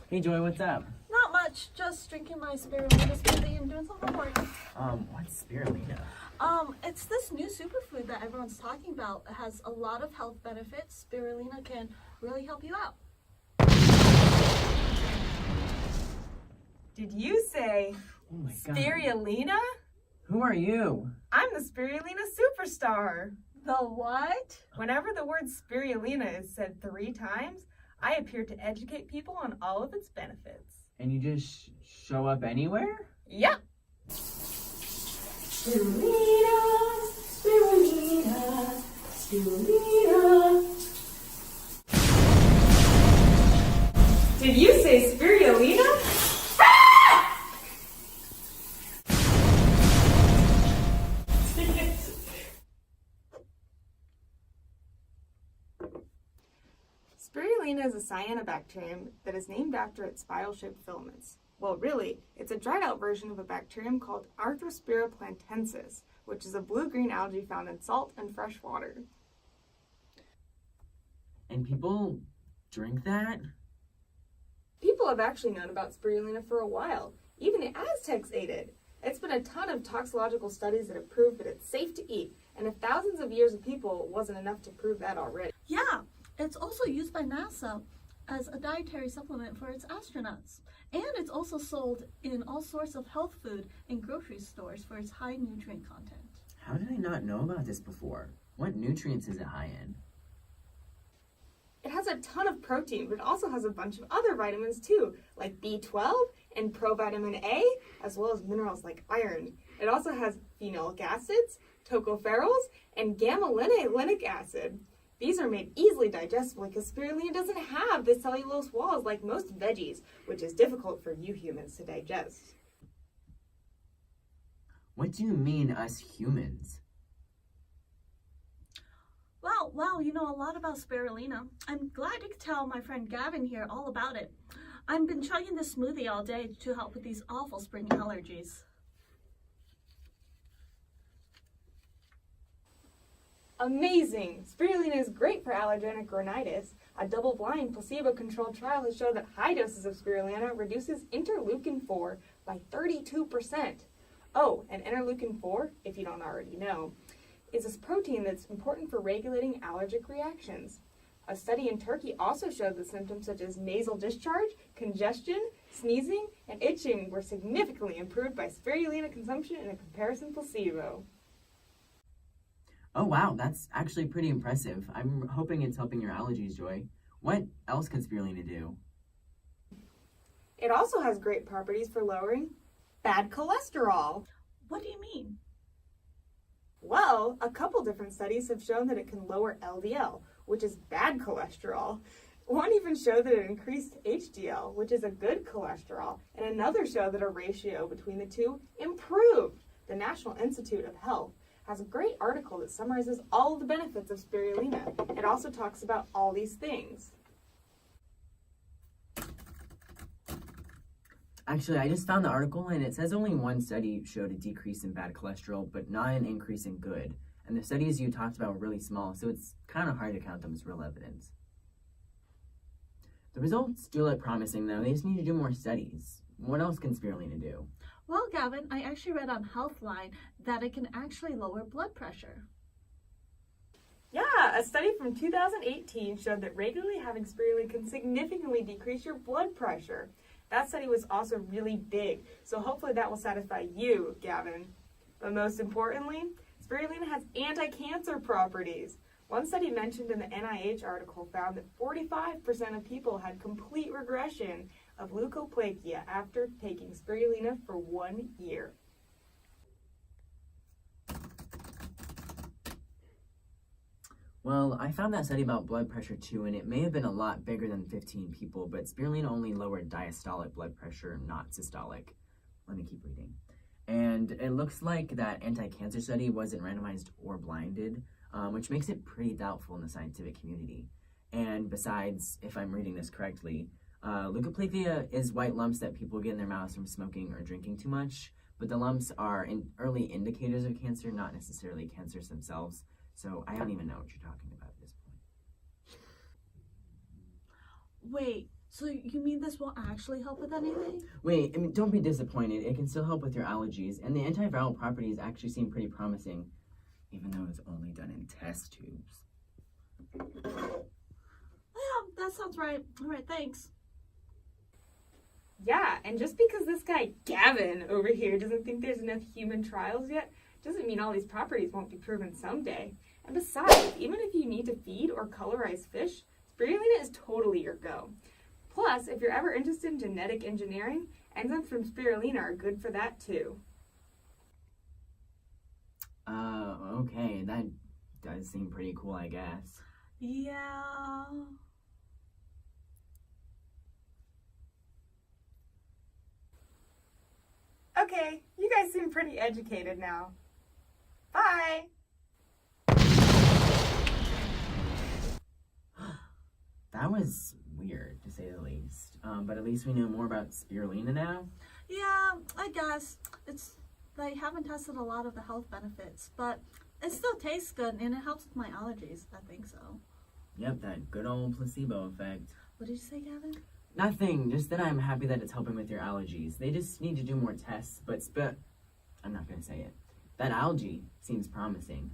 Hey Joy, what's up? Not much, just drinking my Spirulina smoothie and doing some homework. What's Spirulina? It's this new superfood that everyone's talking about. It has a lot of health benefits. Spirulina can really help you out. Did you say Oh my god. Spirulina? Who are you? I'm the Spirulina SuperStar. The what? Whenever the word spirulina is said 3 times, I appear to educate people on all of its benefits. And you just show up anywhere? Yep. Spirulina, spirulina, spirulina. Did you say spirulina? Spirulina is a cyanobacterium that is named after its spiral-shaped filaments. Well, really, it's a dried-out version of a bacterium called Arthrospira plantensis, which is a blue-green algae found in salt and fresh water. And people drink that? People have actually known about spirulina for a while. Even the Aztecs ate it. It's been a ton of toxicological studies that have proved that it's safe to eat, and if thousands of years of people wasn't enough to prove that already. Yeah, it's also used by NASA as a dietary supplement for its astronauts. And it's also sold in all sorts of health food in grocery stores for its high nutrient content. How did I not know about this before? What nutrients is it high in? It has a ton of protein, but it also has a bunch of other vitamins too, like B12 and provitamin A, as well as minerals like iron. It also has phenolic acids, tocopherols, and gamma-linolenic acid. These are made easily digestible because spirulina doesn't have the cellulose walls like most veggies, which is difficult for you humans to digest. What do you mean, us humans? Wow, you know a lot about spirulina. I'm glad you could tell my friend Gavin here all about it. I've been chugging this smoothie all day to help with these awful spring allergies. Amazing! Spirulina is great for allergenic rhinitis. A double-blind, placebo-controlled trial has shown that high doses of spirulina reduces interleukin-4 by 32%. Oh, and interleukin-4, if you don't already know, is a protein that's important for regulating allergic reactions. A study in Turkey also showed that symptoms such as nasal discharge, congestion, sneezing, and itching were significantly improved by spirulina consumption in a comparison placebo. Oh wow, that's actually pretty impressive. I'm hoping it's helping your allergies, Joy. What else can spirulina do? It also has great properties for lowering bad cholesterol. What do you mean? Well, a couple different studies have shown that it can lower LDL, which is bad cholesterol. One even showed that it increased HDL, which is a good cholesterol, and another showed that a ratio between the two improved. The National Institute of Health has a great article that summarizes all of the benefits of spirulina. It also talks about all these things. Actually, I just found the article and it says only one study showed a decrease in bad cholesterol, but not an increase in good. And the studies you talked about were really small, so it's kind of hard to count them as real evidence. The results do look promising though. They just need to do more studies. What else can spirulina do? Well, Gavin, I actually read on Healthline that it can actually lower blood pressure. Yeah, a study from 2018 showed that regularly having spirulina can significantly decrease your blood pressure. That study was also really big, so hopefully that will satisfy you, Gavin. But most importantly, spirulina has anti-cancer properties. One study mentioned in the NIH article found that 45% of people had complete regression of leukoplakia after taking spirulina for 1 year. Well, I found that study about blood pressure too, and it may have been a lot bigger than 15 people, but spirulina only lowered diastolic blood pressure, not systolic. Let me keep reading. And it looks like that anti-cancer study wasn't randomized or blinded, which makes it pretty doubtful in the scientific community. And besides, if I'm reading this correctly, leukoplegia is white lumps that people get in their mouths from smoking or drinking too much, but the lumps are early indicators of cancer, not necessarily cancers themselves. So I don't even know what you're talking about at this point. Wait, So you mean this won't actually help with anything? Wait, I mean, don't be disappointed. It can still help with your allergies, and the antiviral properties actually seem pretty promising, even though it's only done in test tubes. Yeah, that sounds right. All right, thanks. Yeah, and just because this guy Gavin over here doesn't think there's enough human trials yet, doesn't mean all these properties won't be proven someday. And besides, even if you need to feed or colorize fish, spirulina is totally your go. Plus, if you're ever interested in genetic engineering, enzymes from spirulina are good for that too. Okay, that does seem pretty cool, I guess. Yeah. Okay, you guys seem pretty educated now. Bye! That was weird, to say the least. But at least we know more about spirulina now. Yeah, I guess. They haven't tested a lot of the health benefits, but it still tastes good and it helps with my allergies. I think so. Yep, that good old placebo effect. What did you say, Gavin? Nothing, just that I'm happy that it's helping with your allergies. They just need to do more tests, but I'm not gonna say it. That algae seems promising.